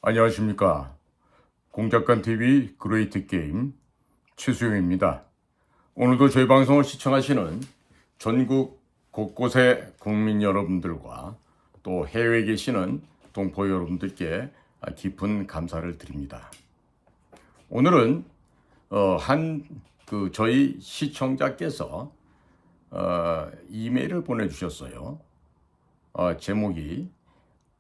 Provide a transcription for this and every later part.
안녕하십니까. 공작관TV 그레이트 게임 최수영입니다. 오늘도 저희 방송을 시청하시는 전국 곳곳의 국민 여러분들과 또 해외에 계시는 동포 여러분들께 깊은 감사를 드립니다. 오늘은 저희 시청자께서 이메일을 보내주셨어요. 제목이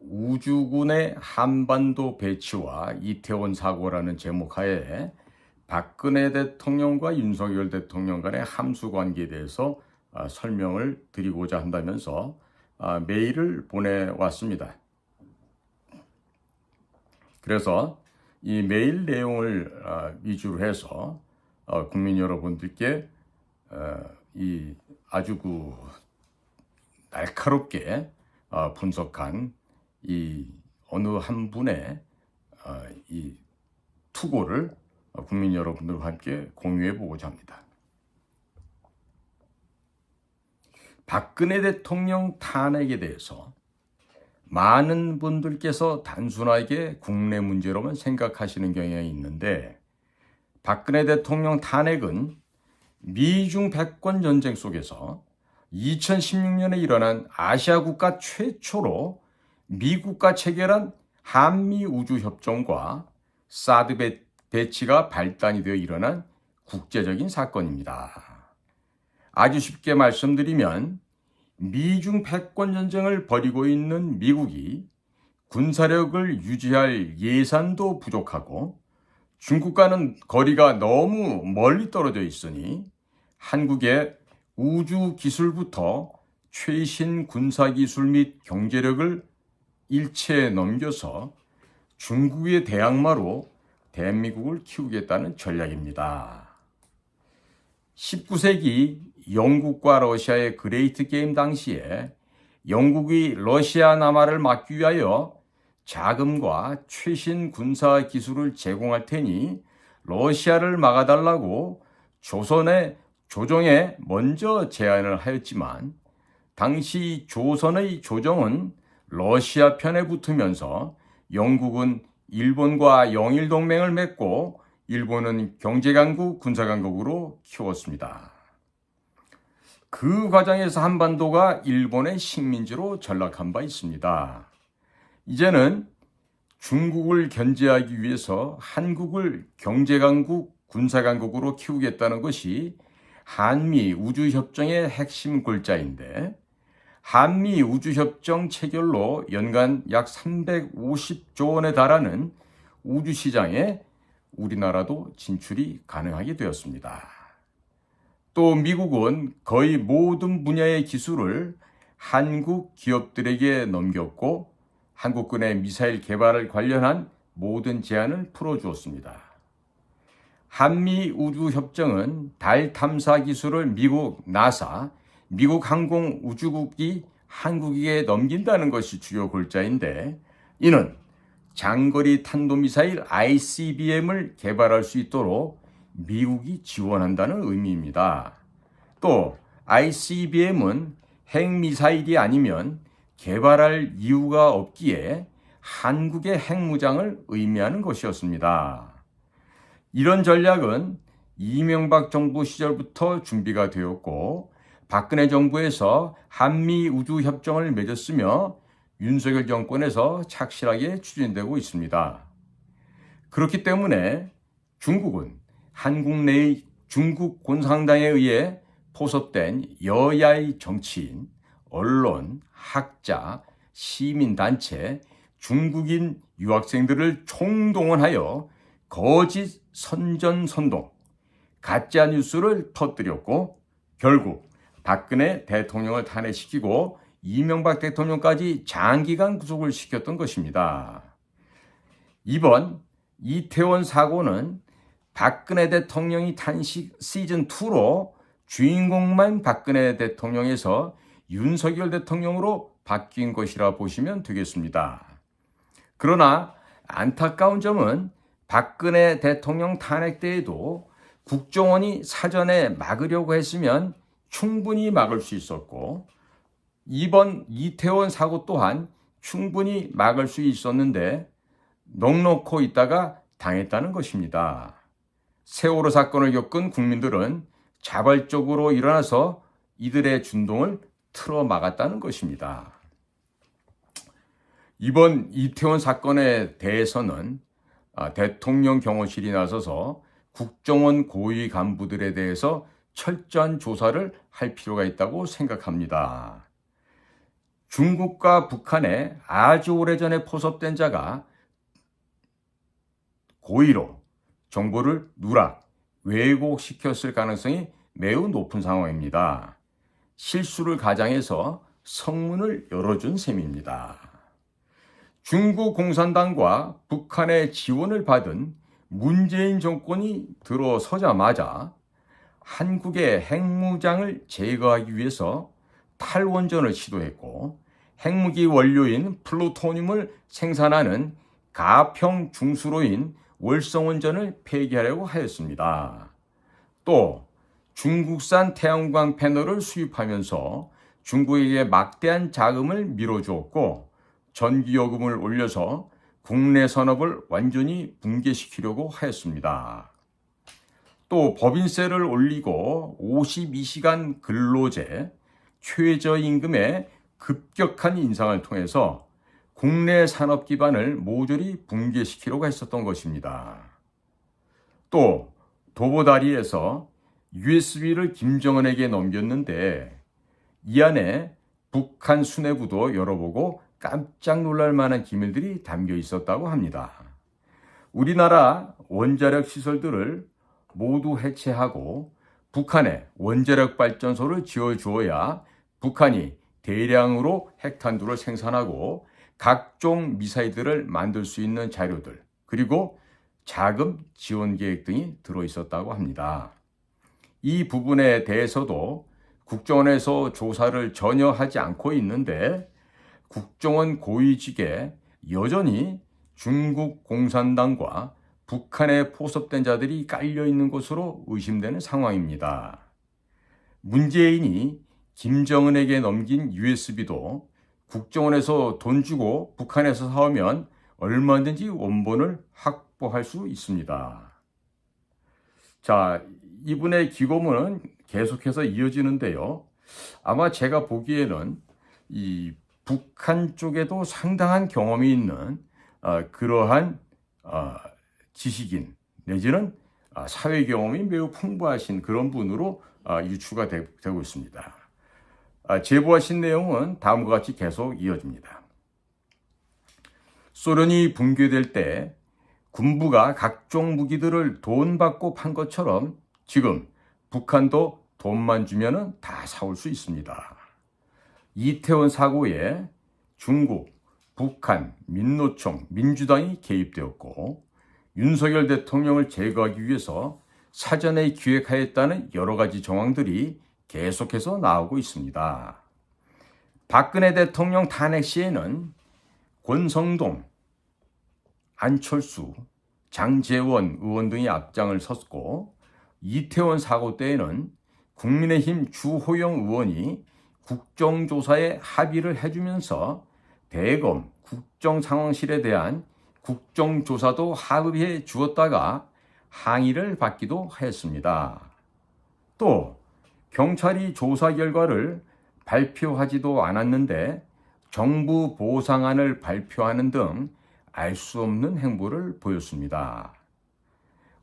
우주군의 한반도 배치와 이태원 사고라는 제목 하에 박근혜 대통령과 윤석열 대통령 간의 함수 관계에 대해서 설명을 드리고자 한다면서 메일을 보내왔습니다. 그래서 이 메일 내용을 위주로 해서 국민 여러분들께 이 아주 날카롭게 분석한 이 어느 한 분의 이 투고를 국민 여러분들과 함께 공유해 보고자 합니다. 박근혜 대통령 탄핵에 대해서 많은 분들께서 단순하게 국내 문제로만 생각하시는 경향이 있는데, 박근혜 대통령 탄핵은 미중 패권 전쟁 속에서 2016년에 일어난 아시아 국가 최초로 미국과 체결한 한미우주협정과 사드 배치가 발단이 되어 일어난 국제적인 사건입니다. 아주 쉽게 말씀드리면 미중 패권 전쟁을 벌이고 있는 미국이 군사력을 유지할 예산도 부족하고 중국과는 거리가 너무 멀리 떨어져 있으니 한국의 우주 기술부터 최신 군사기술 및 경제력을 일체에 넘겨서 중국의 대항마로 대한민국을 키우겠다는 전략입니다. 19세기 영국과 러시아의 그레이트 게임 당시에 영국이 러시아 남하를 막기 위하여 자금과 최신 군사 기술을 제공할 테니 러시아를 막아달라고 조정에 먼저 제안을 하였지만, 당시 조선의 조정은 러시아 편에 붙으면서 영국은 일본과 영일 동맹을 맺고 일본은 경제강국, 군사강국으로 키웠습니다. 그 과정에서 한반도가 일본의 식민지로 전락한 바 있습니다. 이제는 중국을 견제하기 위해서 한국을 경제강국, 군사강국으로 키우겠다는 것이 한미 우주협정의 핵심 골자인데, 한미 우주협정 체결로 연간 약 350조 원에 달하는 우주시장에 우리나라도 진출이 가능하게 되었습니다. 또 미국은 거의 모든 분야의 기술을 한국 기업들에게 넘겼고 한국군의 미사일 개발을 관련한 모든 제안을 풀어주었습니다. 한미 우주협정은 달 탐사 기술을 미국 나사, 미국 항공우주국이 한국에게 넘긴다는 것이 주요 골자인데, 이는 장거리 탄도미사일 ICBM을 개발할 수 있도록 미국이 지원한다는 의미입니다. 또 ICBM은 핵미사일이 아니면 개발할 이유가 없기에 한국의 핵무장을 의미하는 것이었습니다. 이런 전략은 이명박 정부 시절부터 준비가 되었고 박근혜 정부에서 한미 우주협정을 맺었으며 윤석열 정권에서 착실하게 추진되고 있습니다. 그렇기 때문에 중국은 한국 내의 중국 공산당에 의해 포섭된 여야의 정치인, 언론, 학자, 시민단체, 중국인 유학생들을 총동원하여 거짓 선전선동, 가짜 뉴스를 터뜨렸고 결국 박근혜 대통령을 탄핵시키고 이명박 대통령까지 장기간 구속을 시켰던 것입니다. 이번 이태원 사고는 박근혜 대통령이 탄식 시즌2로 주인공만 박근혜 대통령에서 윤석열 대통령으로 바뀐 것이라 보시면 되겠습니다. 그러나 안타까운 점은 박근혜 대통령 탄핵 때에도 국정원이 사전에 막으려고 했으면 충분히 막을 수 있었고, 이번 이태원 사고 또한 충분히 막을 수 있었는데 넋놓고 있다가 당했다는 것입니다. 세월호 사건을 겪은 국민들은 자발적으로 일어나서 이들의 준동을 틀어 막았다는 것입니다. 이번 이태원 사건에 대해서는 대통령 경호실이 나서서 국정원 고위 간부들에 대해서 철저한 조사를 할 필요가 있다고 생각합니다. 중국과 북한에 아주 오래전에 포섭된 자가 고의로 정보를 누락, 왜곡시켰을 가능성이 매우 높은 상황입니다. 실수를 가장해서 성문을 열어준 셈입니다. 중국 공산당과 북한의 지원을 받은 문재인 정권이 들어서자마자 한국의 핵무장을 제거하기 위해서 탈원전을 시도했고 핵무기 원료인 플루토늄을 생산하는 가평 중수로인 월성원전을 폐기하려고 하였습니다. 또 중국산 태양광 패널을 수입하면서 중국에게 막대한 자금을 밀어주었고 전기요금을 올려서 국내 산업을 완전히 붕괴시키려고 하였습니다. 또 법인세를 올리고 52시간 근로제, 최저임금의 급격한 인상을 통해서 국내 산업 기반을 모조리 붕괴시키려고 했었던 것입니다. 또 도보다리에서 USB를 김정은에게 넘겼는데 이 안에 북한 수뇌부도 열어보고 깜짝 놀랄 만한 기밀들이 담겨 있었다고 합니다. 우리나라 원자력 시설들을 모두 해체하고 북한에 원자력 발전소를 지어주어야 북한이 대량으로 핵탄두를 생산하고 각종 미사일들을 만들 수 있는 자료들, 그리고 자금 지원 계획 등이 들어있었다고 합니다. 이 부분에 대해서도 국정원에서 조사를 전혀 하지 않고 있는데 국정원 고위직에 여전히 중국 공산당과 북한에 포섭된 자들이 깔려 있는 것으로 의심되는 상황입니다. 문재인이 김정은에게 넘긴 USB도 국정원에서 돈 주고 북한에서 사오면 얼마든지 원본을 확보할 수 있습니다. 자, 이분의 기고문은 계속해서 이어지는데요. 아마 제가 보기에는 이 북한 쪽에도 상당한 경험이 있는 그러한 지식인 내지는 사회 경험이 매우 풍부하신 그런 분으로 유추가 되고 있습니다. 제보하신 내용은 다음과 같이 계속 이어집니다. 소련이 붕괴될 때 군부가 각종 무기들을 돈 받고 판 것처럼 지금 북한도 돈만 주면 다 사올 수 있습니다. 이태원 사고에 중국, 북한, 민노총, 민주당이 개입되었고 윤석열 대통령을 제거하기 위해서 사전에 기획하였다는 여러 가지 정황들이 계속해서 나오고 있습니다. 박근혜 대통령 탄핵 시에는 권성동, 안철수, 장제원 의원 등이 앞장을 섰고 이태원 사고 때에는 국민의힘 주호영 의원이 국정조사에 합의를 해주면서 대검 국정상황실에 대한 국정조사도 합의해 주었다가 항의를 받기도 하였습니다. 또 경찰이 조사 결과를 발표하지도 않았는데 정부 보상안을 발표하는 등 알 수 없는 행보를 보였습니다.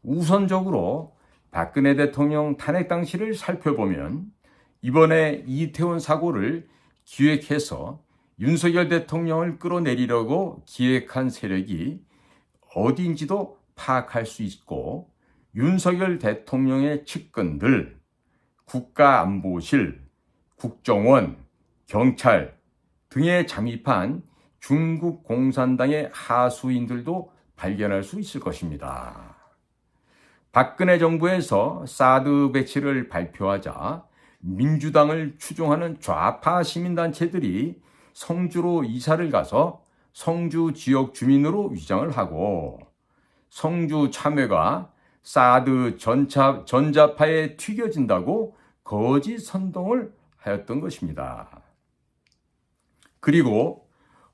우선적으로 박근혜 대통령 탄핵 당시를 살펴보면 이번에 이태원 사고를 기획해서 윤석열 대통령을 끌어내리려고 기획한 세력이 어디인지도 파악할 수 있고 윤석열 대통령의 측근들, 국가안보실, 국정원, 경찰 등에 잠입한 중국 공산당의 하수인들도 발견할 수 있을 것입니다. 박근혜 정부에서 사드 배치를 발표하자 민주당을 추종하는 좌파 시민단체들이 성주로 이사를 가서 성주 지역 주민으로 위장을 하고 성주 참외가 사드 전자파에 튀겨진다고 거짓 선동을 하였던 것입니다. 그리고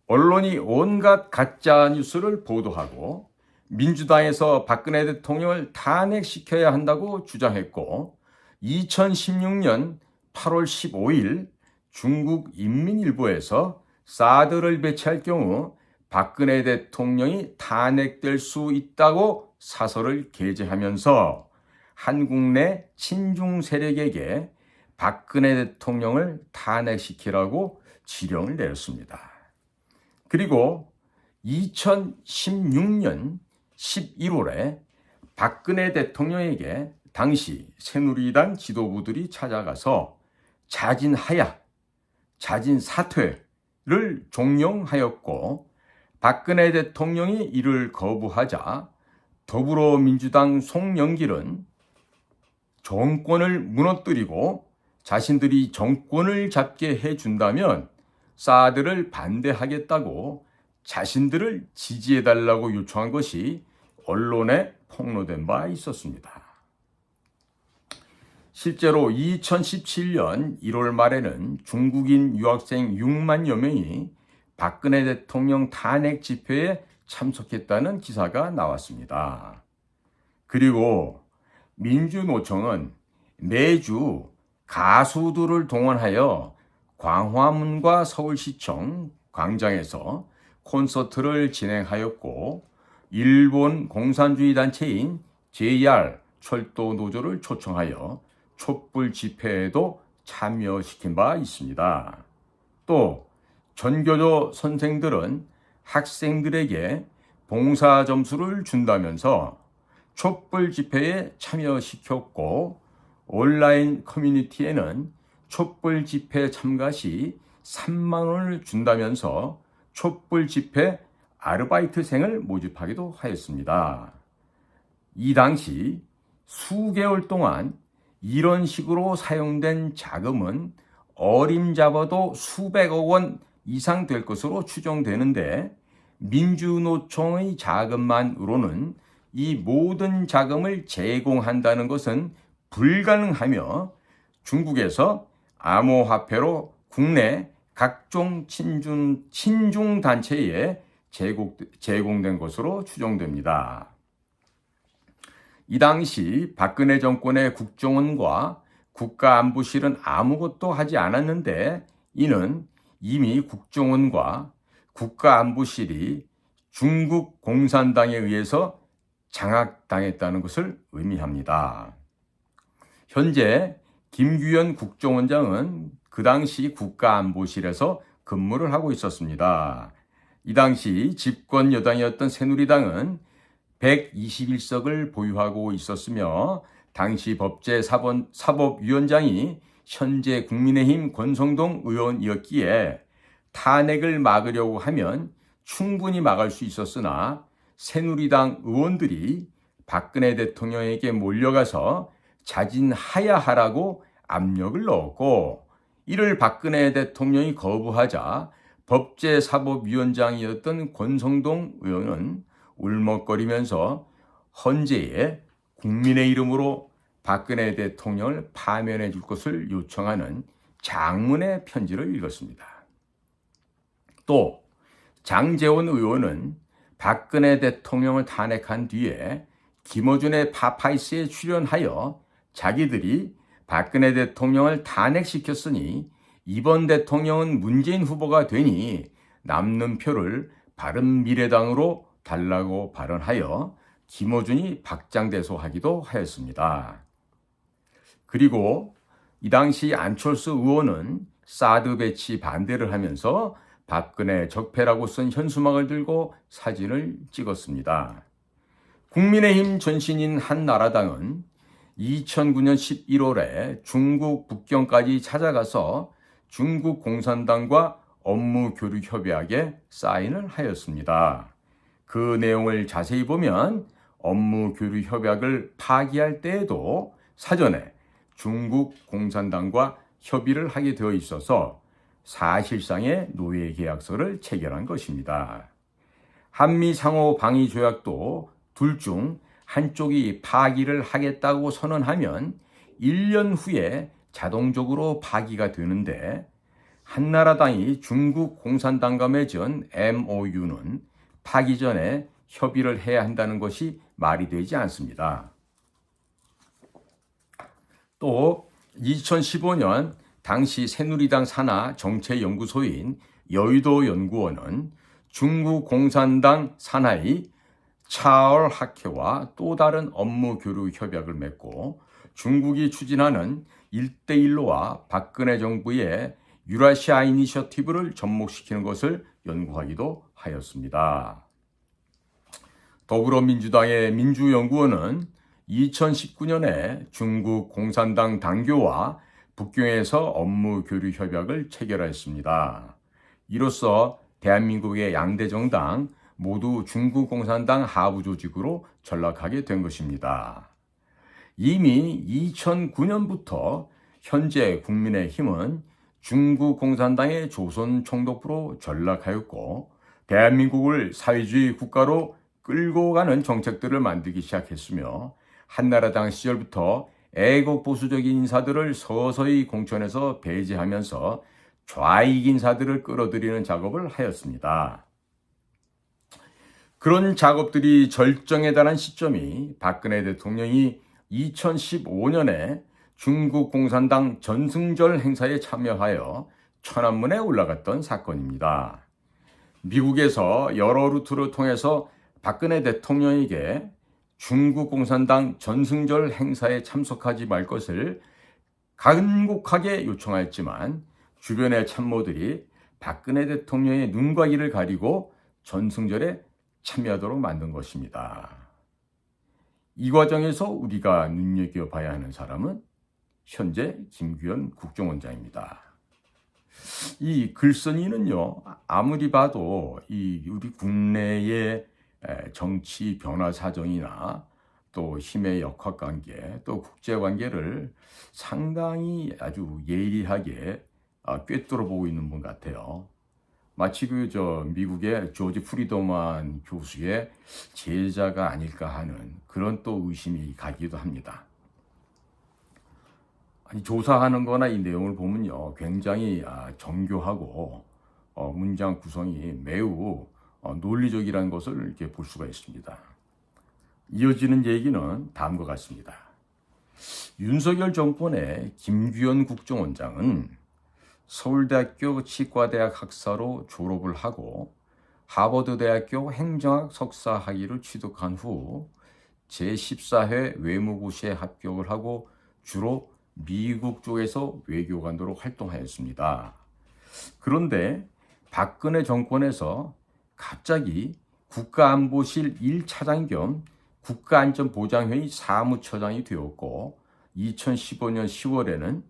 언론이 온갖 가짜 뉴스를 보도하고 민주당에서 박근혜 대통령을 탄핵시켜야 한다고 주장했고 2016년 8월 15일 중국 인민일보에서 사드를 배치할 경우 박근혜 대통령이 탄핵될 수 있다고 사설을 게재하면서 한국 내 친중 세력에게 박근혜 대통령을 탄핵시키라고 지령을 내렸습니다. 그리고 2016년 11월에 박근혜 대통령에게 당시 새누리당 지도부들이 찾아가서 자진하야, 자진사퇴를 종용하였고 박근혜 대통령이 이를 거부하자 더불어민주당 송영길은 정권을 무너뜨리고 자신들이 정권을 잡게 해준다면 사드를 반대하겠다고 자신들을 지지해달라고 요청한 것이 언론에 폭로된 바 있었습니다. 실제로 2017년 1월 말에는 중국인 유학생 6만여 명이 박근혜 대통령 탄핵 집회에 참석했다는 기사가 나왔습니다. 그리고 민주노총은 매주 가수들을 동원하여 광화문과 서울시청 광장에서 콘서트를 진행하였고 일본 공산주의 단체인 JR 철도 노조를 초청하여 촛불 집회에도 참여시킨 바 있습니다. 또 전교조 선생들은 학생들에게 봉사 점수를 준다면서 촛불 집회에 참여시켰고 온라인 커뮤니티에는 촛불 집회 참가 시 3만 원을 준다면서 촛불 집회 아르바이트생을 모집하기도 하였습니다. 이 당시 수개월 동안 이런 식으로 사용된 자금은 어림잡아도 수백억 원 이상 될 것으로 추정되는데 민주노총의 자금만으로는 이 모든 자금을 제공한다는 것은 불가능하며 중국에서 암호화폐로 국내 각종 친중 단체에 제공된 것으로 추정됩니다. 이 당시 박근혜 정권의 국정원과 국가안보실은 아무것도 하지 않았는데 이는 이미 국정원과 국가안보실이 중국 공산당에 의해서 장악당했다는 것을 의미합니다. 현재 김규현 국정원장은 그 당시 국가안보실에서 근무를 하고 있었습니다. 이 당시 집권 여당이었던 새누리당은 121석을 보유하고 있었으며 당시 법제사법위원장이 현재 국민의힘 권성동 의원이었기에 탄핵을 막으려고 하면 충분히 막을 수 있었으나 새누리당 의원들이 박근혜 대통령에게 몰려가서 자진하야하라고 압력을 넣었고 이를 박근혜 대통령이 거부하자 법제사법위원장이었던 권성동 의원은 울먹거리면서 헌재에 국민의 이름으로 박근혜 대통령을 파면해 줄 것을 요청하는 장문의 편지를 읽었습니다. 또 장제원 의원은 박근혜 대통령을 탄핵한 뒤에 김어준의 파파이스에 출연하여 자기들이 박근혜 대통령을 탄핵시켰으니 이번 대통령은 문재인 후보가 되니 남는 표를 바른미래당으로 달라고 발언하여 김어준이 박장대소하기도 하였습니다. 그리고 이 당시 안철수 의원은 사드 배치 반대를 하면서 박근혜 적폐라고 쓴 현수막을 들고 사진을 찍었습니다. 국민의힘 전신인 한나라당은 2009년 11월에 중국 북경까지 찾아가서 중국 공산당과 업무 교류 협약에 사인을 하였습니다. 그 내용을 자세히 보면 업무 교류 협약을 파기할 때에도 사전에 중국 공산당과 협의를 하게 되어 있어서 사실상의 노예 계약서를 체결한 것입니다. 한미 상호 방위 조약도 둘 중 한쪽이 파기를 하겠다고 선언하면 1년 후에 자동적으로 파기가 되는데 한나라당이 중국 공산당과 맺은 MOU는 파기 전에 협의를 해야 한다는 것이 말이 되지 않습니다. 또 2015년 당시 새누리당 산하 정책연구소인 여의도 연구원은 중국 공산당 산하의 차얼 학회와 또 다른 업무 교류 협약을 맺고 중국이 추진하는 1대1로와 박근혜 정부의 유라시아 이니셔티브를 접목시키는 것을 연구하기도 하였습니다. 더불어민주당의 민주연구원은 2019년에 중국 공산당 당교와 북경에서 업무 교류 협약을 체결하였습니다. 이로써 대한민국의 양대 정당 모두 중국 공산당 하부 조직으로 전락하게 된 것입니다. 이미 2009년부터 현재 국민의힘은 중국 공산당의 조선 총독부로 전락하였고 대한민국을 사회주의 국가로 끌고 가는 정책들을 만들기 시작했으며 한나라당 시절부터 애국 보수적인 인사들을 서서히 공천에서 배제하면서 좌익 인사들을 끌어들이는 작업을 하였습니다. 그런 작업들이 절정에 달한 시점이 박근혜 대통령이 2015년에 중국 공산당 전승절 행사에 참여하여 천안문에 올라갔던 사건입니다. 미국에서 여러 루트를 통해서 박근혜 대통령에게 중국 공산당 전승절 행사에 참석하지 말 것을 간곡하게 요청하였지만 주변의 참모들이 박근혜 대통령의 눈과 귀를 가리고 전승절에 참여하도록 만든 것입니다. 이 과정에서 우리가 눈여겨봐야 하는 사람은 현재 김규현 국정원장입니다. 이 글쓴이는요, 아무리 봐도 우리 국내의 정치 변화 사정이나 또 힘의 역학관계, 또 국제관계를 상당히 아주 예리하게 꿰뚫어 보고 있는 분 같아요. 마치 미국의 조지 프리더만 교수의 제자가 아닐까 하는 그런 또 의심이 가기도 합니다. 조사하는 거나 이 내용을 보면요, 굉장히 정교하고 문장 구성이 매우 논리적이라는 것을 이렇게 볼 수가 있습니다. 이어지는 얘기는 다음과 같습니다. 윤석열 정권의 김규현 국정원장은 서울대학교 치과대학 학사로 졸업을 하고 하버드대학교 행정학 석사 학위를 취득한 후 제14회 외무고시에 합격을 하고 주로 미국 쪽에서 외교관으로 활동하였습니다. 그런데 박근혜 정권에서 갑자기 국가안보실 1차장 겸 국가안전보장회의 사무처장이 되었고 2015년 10월에는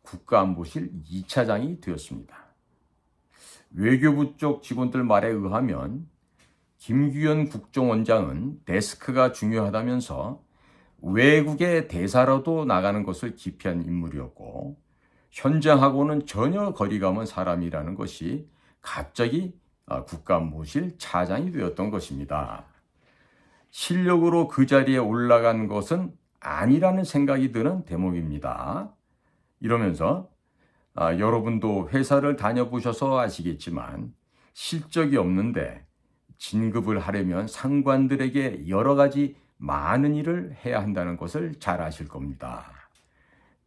국가안보실 2차장이 되었습니다. 외교부 쪽 직원들 말에 의하면 김규현 국정원장은 데스크가 중요하다면서 외국의 대사로도 나가는 것을 기피한 인물이었고 현장하고는 전혀 거리가 먼 사람이라는 것이 갑자기 국가안보실 차장이 되었던 것입니다. 실력으로 그 자리에 올라간 것은 아니라는 생각이 드는 대목입니다. 이러면서 여러분도 회사를 다녀보셔서 아시겠지만 실적이 없는데 진급을 하려면 상관들에게 여러 가지 많은 일을 해야 한다는 것을 잘 아실 겁니다.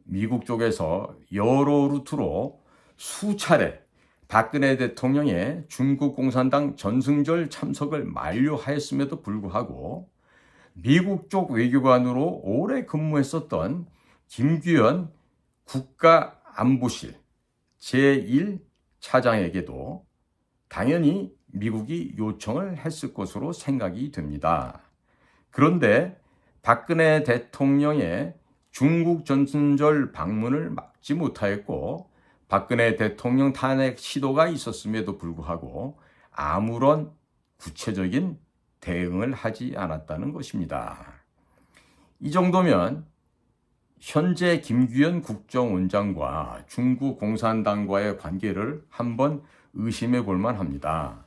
미국 쪽에서 여러 루트로 수차례 박근혜 대통령의 중국 공산당 전승절 참석을 만료하였음에도 불구하고 미국 쪽 외교관으로 오래 근무했었던 김규현 국가안보실 제1차장에게도 당연히 미국이 요청을 했을 것으로 생각이 됩니다. 그런데 박근혜 대통령의 중국 전승절 방문을 막지 못하였고 박근혜 대통령 탄핵 시도가 있었음에도 불구하고 아무런 구체적인 대응을 하지 않았다는 것입니다. 이 정도면 현재 김규현 국정원장과 중국 공산당과의 관계를 한번 의심해 볼 만합니다.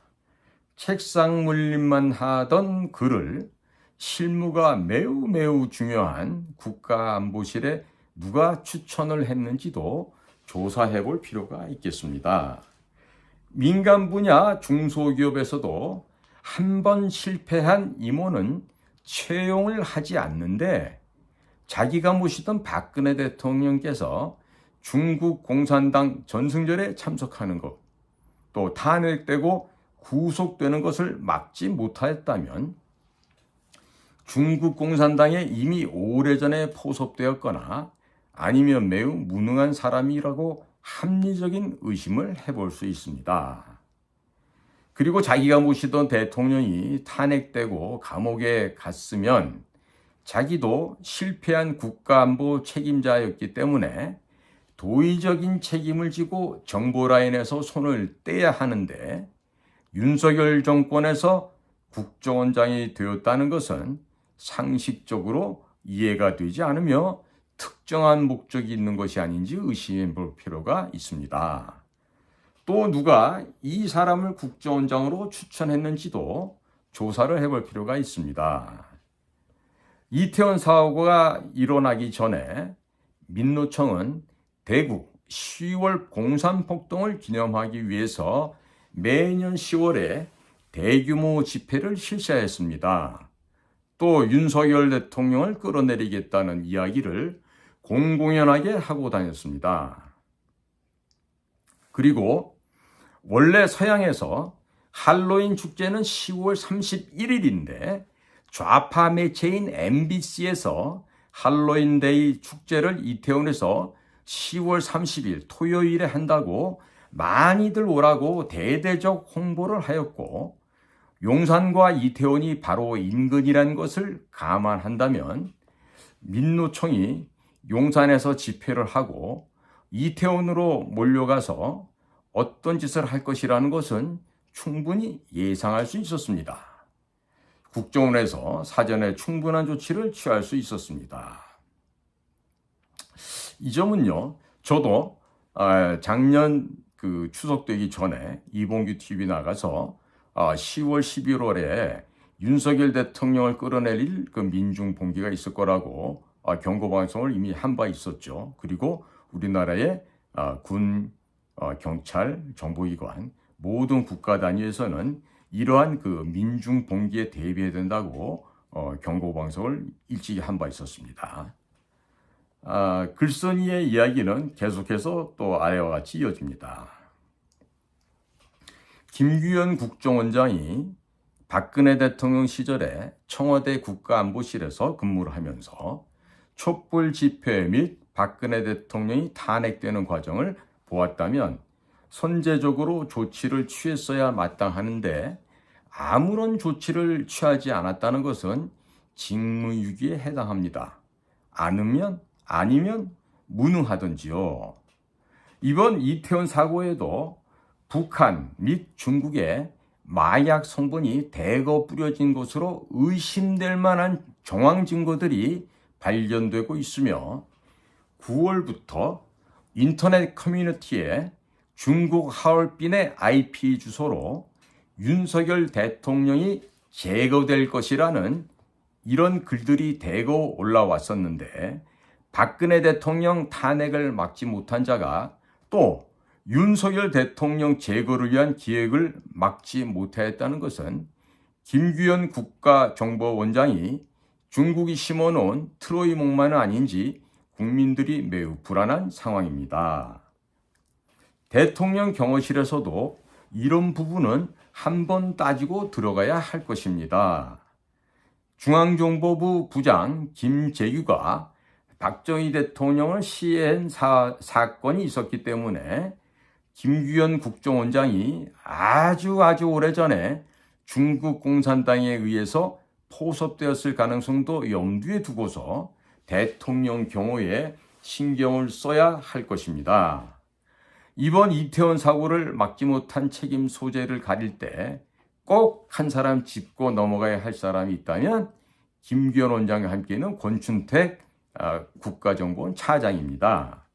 책상 물림만 하던 그를 실무가 매우 중요한 국가안보실에 누가 추천을 했는지도 조사해 볼 필요가 있겠습니다. 민간 분야 중소기업에서도 한 번 실패한 임원은 채용을 하지 않는데 자기가 모시던 박근혜 대통령께서 중국 공산당 전승절에 참석하는 것, 또 탄핵되고 구속되는 것을 막지 못하였다면 중국 공산당에 이미 오래전에 포섭되었거나 아니면 매우 무능한 사람이라고 합리적인 의심을 해볼 수 있습니다. 그리고 자기가 모시던 대통령이 탄핵되고 감옥에 갔으면 자기도 실패한 국가안보 책임자였기 때문에 도의적인 책임을 지고 정보라인에서 손을 떼야 하는데 윤석열 정권에서 국정원장이 되었다는 것은 상식적으로 이해가 되지 않으며 특정한 목적이 있는 것이 아닌지 의심해 볼 필요가 있습니다. 또 누가 이 사람을 국정원장으로 추천했는지도 조사를 해볼 필요가 있습니다. 이태원 사고가 일어나기 전에 민노총은 대구 10월 공산폭동을 기념하기 위해서 매년 10월에 대규모 집회를 실시했습니다. 또 윤석열 대통령을 끌어내리겠다는 이야기를 공공연하게 하고 다녔습니다. 그리고 원래 서양에서 할로윈 축제는 10월 31일인데 좌파 매체인 MBC에서 할로윈데이 축제를 이태원에서 10월 30일 토요일에 한다고 많이들 오라고 대대적 홍보를 하였고 용산과 이태원이 바로 인근이라는 것을 감안한다면 민노총이 용산에서 집회를 하고 이태원으로 몰려가서 어떤 짓을 할 것이라는 것은 충분히 예상할 수 있었습니다. 국정원에서 사전에 충분한 조치를 취할 수 있었습니다. 이 점은요, 저도 작년 추석 되기 전에 이봉규 TV 나가서 10월, 11월에 윤석열 대통령을 끌어내릴 민중 봉기가 있을 거라고 경고 방송을 이미 한 바 있었죠. 그리고 우리나라의 군, 경찰, 정보기관 모든 국가 단위에서는 이러한 민중 봉기에 대비해야 된다고 경고 방송을 일찍이 한 바 있었습니다. 글쓴이의 이야기는 계속해서 또 아래와 같이 이어집니다. 김규현 국정원장이 박근혜 대통령 시절에 청와대 국가안보실에서 근무를 하면서 촛불 집회 및 박근혜 대통령이 탄핵되는 과정을 보았다면 선제적으로 조치를 취했어야 마땅하는데 아무런 조치를 취하지 않았다는 것은 직무유기에 해당합니다. 아니면 무능하든지요. 이번 이태원 사고에도 북한 및 중국에 마약 성분이 대거 뿌려진 것으로 의심될 만한 정황 증거들이 발견되고 있으며 9월부터 인터넷 커뮤니티에 중국 하얼빈의 IP 주소로 윤석열 대통령이 제거될 것이라는 이런 글들이 대거 올라왔었는데 박근혜 대통령 탄핵을 막지 못한 자가 또 윤석열 대통령 제거를 위한 기획을 막지 못하였다는 것은 김규현 국가정보원장이 중국이 심어놓은 트로이 목마는 아닌지 국민들이 매우 불안한 상황입니다. 대통령 경호실에서도 이런 부분은 한번 따지고 들어가야 할 것입니다. 중앙정보부 부장 김재규가 박정희 대통령을 시해한 사건이 있었기 때문에 김규현 국정원장이 아주 오래전에 중국 공산당에 의해서 포섭되었을 가능성도 염두에 두고서 대통령 경호에 신경을 써야 할 것입니다. 이번 이태원 사고를 막지 못한 책임 소재를 가릴 때 꼭 한 사람 짚고 넘어가야 할 사람이 있다면 김규현 원장과 함께는 권춘택 국가정보원 차장입니다.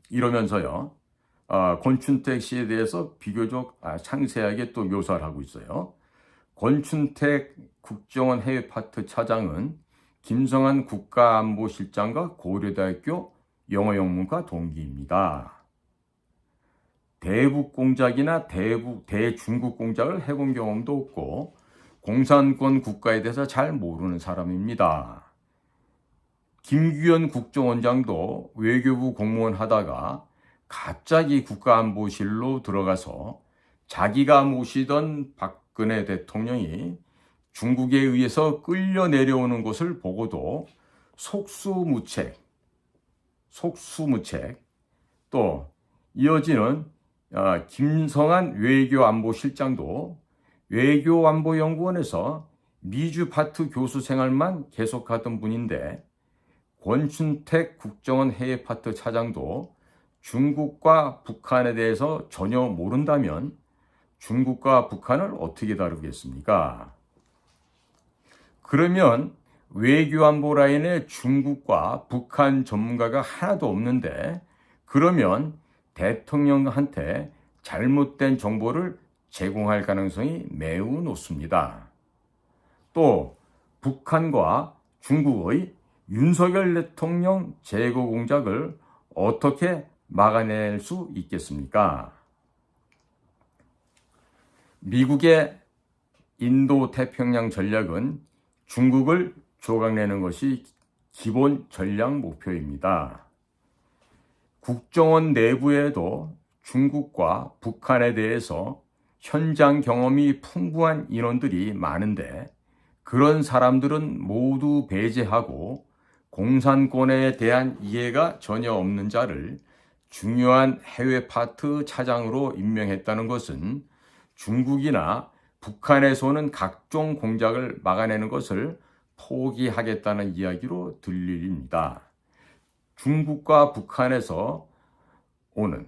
이러면서요, 권춘택 씨에 대해서 비교적 상세하게 또 묘사를 하고 있어요. 권춘택 국정원 해외파트 차장은 김성한 국가안보실장과 고려대학교 영어 영문과 동기입니다. 대북 공작이나 대중국 공작을 해본 경험도 없고 공산권 국가에 대해서 잘 모르는 사람입니다. 김규현 국정원장도 외교부 공무원 하다가 갑자기 국가안보실로 들어가서 자기가 모시던 박근혜 대통령이 중국에 의해서 끌려 내려오는 것을 보고도 속수무책, 또 이어지는 김성한 외교안보실장도 외교안보연구원에서 미주 파트 교수 생활만 계속하던 분인데 권춘택 국정원 해외 파트 차장도 중국과 북한에 대해서 전혀 모른다면 중국과 북한을 어떻게 다루겠습니까? 그러면 외교안보 라인에 중국과 북한 전문가가 하나도 없는데 그러면 대통령한테 잘못된 정보를 제공할 가능성이 매우 높습니다. 또 북한과 중국의 윤석열 대통령 제거 공작을 어떻게 막아낼 수 있겠습니까? 미국의 인도 태평양 전략은 중국을 조각내는 것이 기본 전략 목표입니다. 국정원 내부에도 중국과 북한에 대해서 현장 경험이 풍부한 인원들이 많은데 그런 사람들은 모두 배제하고 공산권에 대한 이해가 전혀 없는 자를 중요한 해외 파트 차장으로 임명했다는 것은 중국이나 북한에서 오는 각종 공작을 막아내는 것을 포기하겠다는 이야기로 들립니다. 중국과 북한에서 오는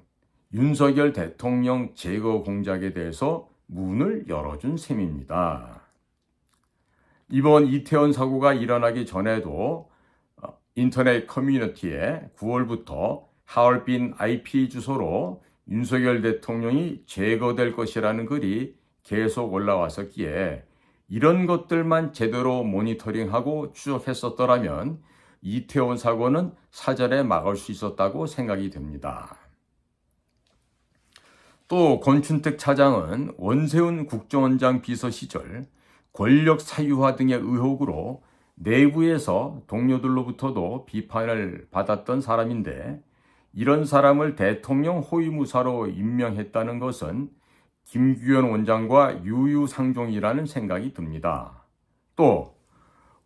윤석열 대통령 제거 공작에 대해서 문을 열어준 셈입니다. 이번 이태원 사고가 일어나기 전에도 인터넷 커뮤니티에 9월부터 하얼빈 IP 주소로 윤석열 대통령이 제거될 것이라는 글이 계속 올라왔었기에 이런 것들만 제대로 모니터링하고 추적했었더라면 이태원 사고는 사전에 막을 수 있었다고 생각이 됩니다. 또 권춘택 차장은 원세훈 국정원장 비서 시절 권력 사유화 등의 의혹으로 내부에서 동료들로부터도 비판을 받았던 사람인데 이런 사람을 대통령 호위무사로 임명했다는 것은 김규현 원장과 유유상종이라는 생각이 듭니다. 또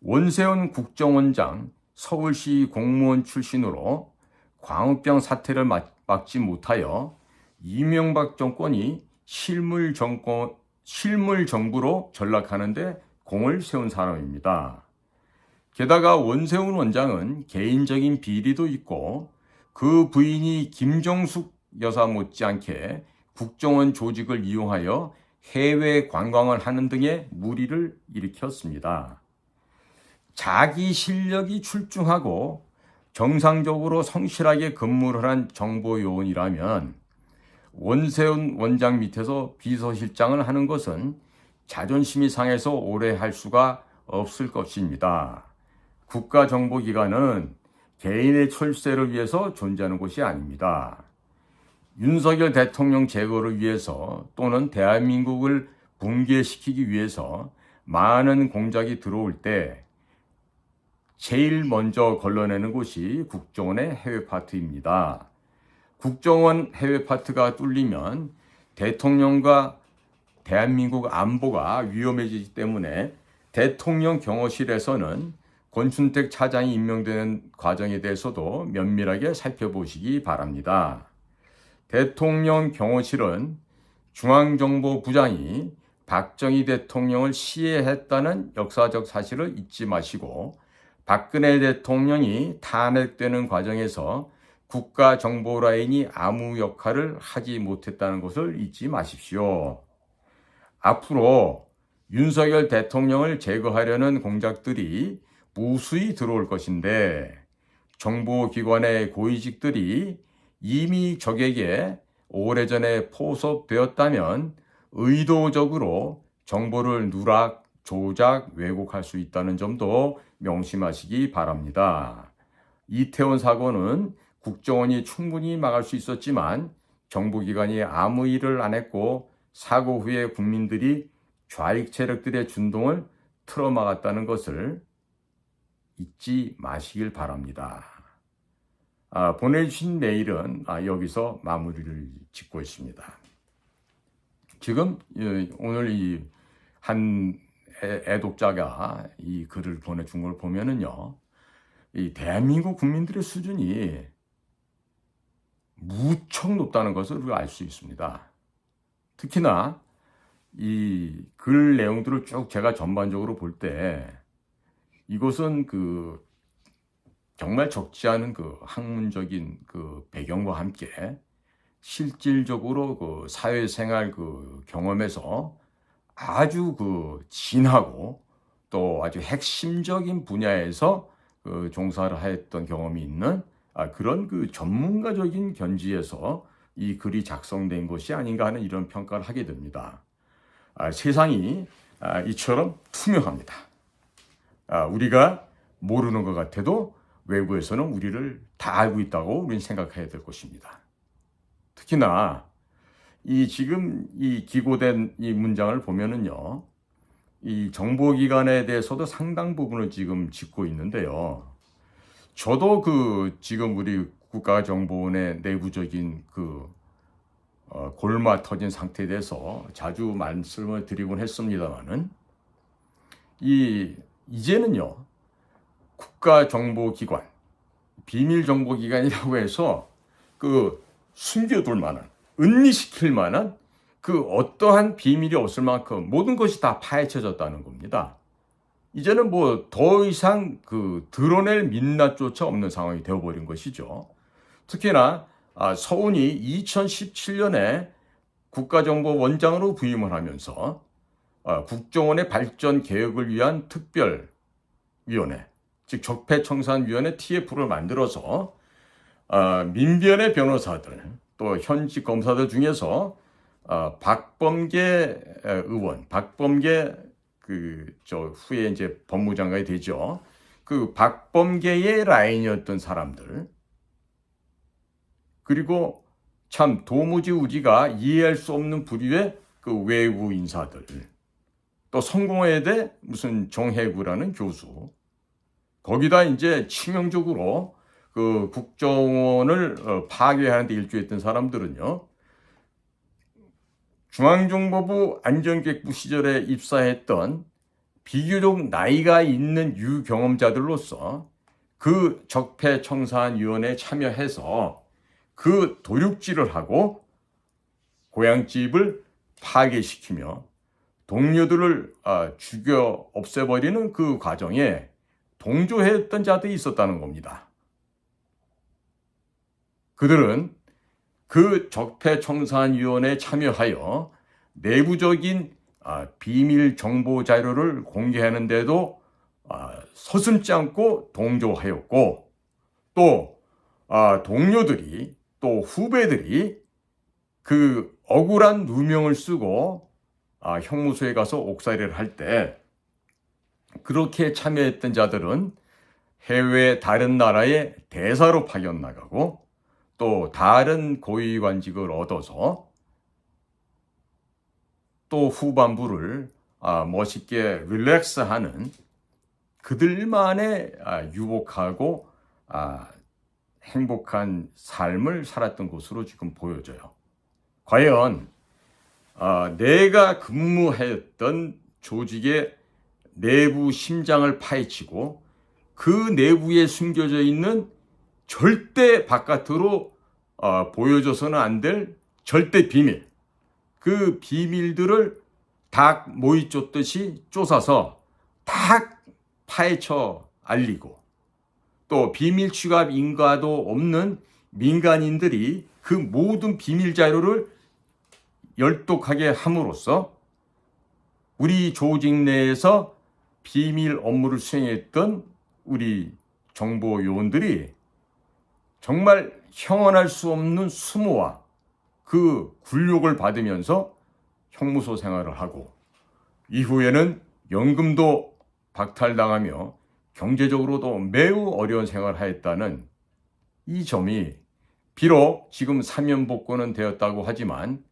원세훈 국정원장 서울시 공무원 출신으로 광우병 사태를 막지 못하여 이명박 정권이 실물 정부로 전락하는 데 공을 세운 사람입니다. 게다가 원세훈 원장은 개인적인 비리도 있고 그 부인이 김정숙 여사 못지않게 국정원 조직을 이용하여 해외 관광을 하는 등의 무리를 일으켰습니다. 자기 실력이 출중하고 정상적으로 성실하게 근무를 한 정보요원이라면 원세훈 원장 밑에서 비서실장을 하는 것은 자존심이 상해서 오래 할 수가 없을 것입니다. 국가정보기관은 개인의 철새를 위해서 존재하는 곳이 아닙니다. 윤석열 대통령 제거를 위해서 또는 대한민국을 붕괴시키기 위해서 많은 공작이 들어올 때 제일 먼저 걸러내는 곳이 국정원의 해외 파트입니다. 국정원 해외 파트가 뚫리면 대통령과 대한민국 안보가 위험해지기 때문에 대통령 경호실에서는 권춘택 차장이 임명되는 과정에 대해서도 면밀하게 살펴보시기 바랍니다. 대통령 경호실은 중앙정보부장이 박정희 대통령을 시해했다는 역사적 사실을 잊지 마시고 박근혜 대통령이 탄핵되는 과정에서 국가정보라인이 아무 역할을 하지 못했다는 것을 잊지 마십시오. 앞으로 윤석열 대통령을 제거하려는 공작들이 무수히 들어올 것인데 정보기관의 고위직들이 이미 적에게 오래전에 포섭되었다면 의도적으로 정보를 누락, 조작, 왜곡할 수 있다는 점도 명심하시기 바랍니다. 이태원 사고는 국정원이 충분히 막을 수 있었지만 정보기관이 아무 일을 안 했고 사고 후에 국민들이 좌익 세력들의 준동을 틀어막았다는 것을 잊지 마시길 바랍니다. 보내주신 메일은 여기서 마무리를 짓고 있습니다. 지금 오늘 이 한 애독자가 이 글을 보내준 걸 보면은요, 이 대한민국 국민들의 수준이 무척 높다는 것을 우리가 알 수 있습니다. 특히나 이 글 내용들을 쭉 제가 전반적으로 볼 때 이것은 정말 적지 않은 학문적인 배경과 함께 실질적으로 사회생활 경험에서 아주 진하고 또 아주 핵심적인 분야에서 종사를 하였던 경험이 있는 그런 전문가적인 견지에서 이 글이 작성된 것이 아닌가 하는 이런 평가를 하게 됩니다. 세상이 이처럼 투명합니다. 우리가 모르는 것 같아도 외부에서는 우리를 다 알고 있다고 우리는 생각해야 될 것입니다. 특히나 지금 이 기고된 이 문장을 보면은요, 이 정보기관에 대해서도 상당 부분을 지금 짚고 있는데요. 저도 지금 우리 국가정보원의 내부적인 골마 터진 상태에 대해서 자주 말씀을 드리곤 했습니다만은 이제는요, 국가정보기관, 비밀정보기관이라고 해서 숨겨둘 만한, 은리시킬 만한 어떠한 비밀이 없을 만큼 모든 것이 다 파헤쳐졌다는 겁니다. 이제는 더 이상 드러낼 민낯조차 없는 상황이 되어버린 것이죠. 특히나 서훈이 2017년에 국가정보원장으로 부임을 하면서 국정원의 발전 개혁을 위한 특별위원회, 즉 적폐청산위원회 TF를 만들어서 민변의 변호사들 또 현직 검사들 중에서 박범계 의원, 박범계 후에 이제 법무장관이 되죠. 박범계의 라인이었던 사람들, 그리고 참 도무지 우리가 이해할 수 없는 부류의 외부 인사들, 또 성공회대 무슨 정혜구라는 교수, 거기다 이제 치명적으로 국정원을 파괴하는 데 일조했던 사람들은요, 중앙정보부 안전기획부 시절에 입사했던 비교적 나이가 있는 유경험자들로서 적폐청산위원회에 참여해서 도륙질을 하고 고향집을 파괴시키며 동료들을 죽여 없애버리는 과정에 동조했던 자들이 있었다는 겁니다. 그들은 적폐청산위원회에 참여하여 내부적인 비밀 정보 자료를 공개하는데도 서슴지 않고 동조하였고, 또 동료들이 또 후배들이 억울한 누명을 쓰고 형무소에 가서 옥살이를 할 때 그렇게 참여했던 자들은 해외 다른 나라의 대사로 파견 나가고 또 다른 고위관직을 얻어서 또 후반부를 멋있게 릴렉스하는 그들만의 유복하고 행복한 삶을 살았던 것으로 지금 보여져요. 과연 내가 근무했던 조직의 내부 심장을 파헤치고 그 내부에 숨겨져 있는 절대 바깥으로 보여줘서는 안 될 절대 비밀, 그 비밀들을 닭 모이 쫓듯이 쫓아서 다 파헤쳐 알리고, 또 비밀 취급 인가도 없는 민간인들이 그 모든 비밀 자료를 열독하게 함으로써 우리 조직 내에서 비밀 업무를 수행했던 우리 정보 요원들이 정말 형언할 수 없는 수모와 굴욕을 받으면서 형무소 생활을 하고, 이후에는 연금도 박탈당하며 경제적으로도 매우 어려운 생활을 하였다는 이 점이 비록 지금 사면 복권은 되었다고 하지만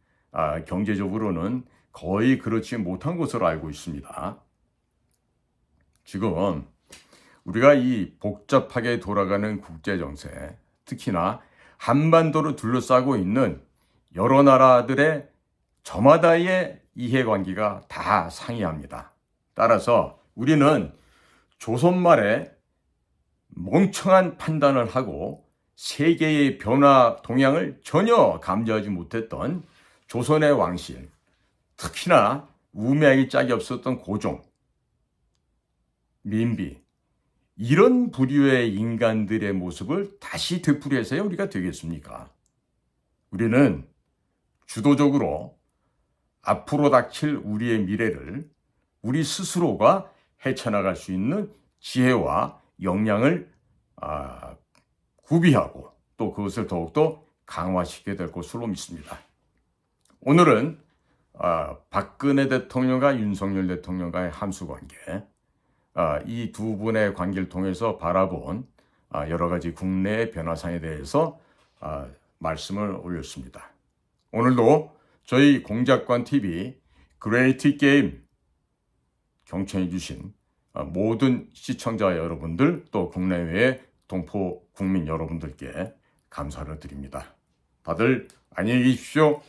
경제적으로는 거의 그렇지 못한 것으로 알고 있습니다. 지금 우리가 이 복잡하게 돌아가는 국제정세, 특히나 한반도를 둘러싸고 있는 여러 나라들의 저마다의 이해관계가 다 상이합니다. 따라서 우리는 조선 말에 멍청한 판단을 하고 세계의 변화 동향을 전혀 감지하지 못했던 조선의 왕실, 특히나 우매하기 짝이 없었던 고종, 민비, 이런 부류의 인간들의 모습을 다시 되풀이해서야 우리가 되겠습니까? 우리는 주도적으로 앞으로 닥칠 우리의 미래를 우리 스스로가 헤쳐나갈 수 있는 지혜와 역량을 구비하고 또 그것을 더욱더 강화시켜야 될 것으로 믿습니다. 오늘은 박근혜 대통령과 윤석열 대통령과의 함수관계, 이 두 분의 관계를 통해서 바라본 여러 가지 국내의 변화상에 대해서 말씀을 올렸습니다. 오늘도 저희 공작관TV 그레이트 게임 경청해 주신 모든 시청자 여러분들, 또 국내외의 동포 국민 여러분들께 감사를 드립니다. 다들 안녕히 계십시오.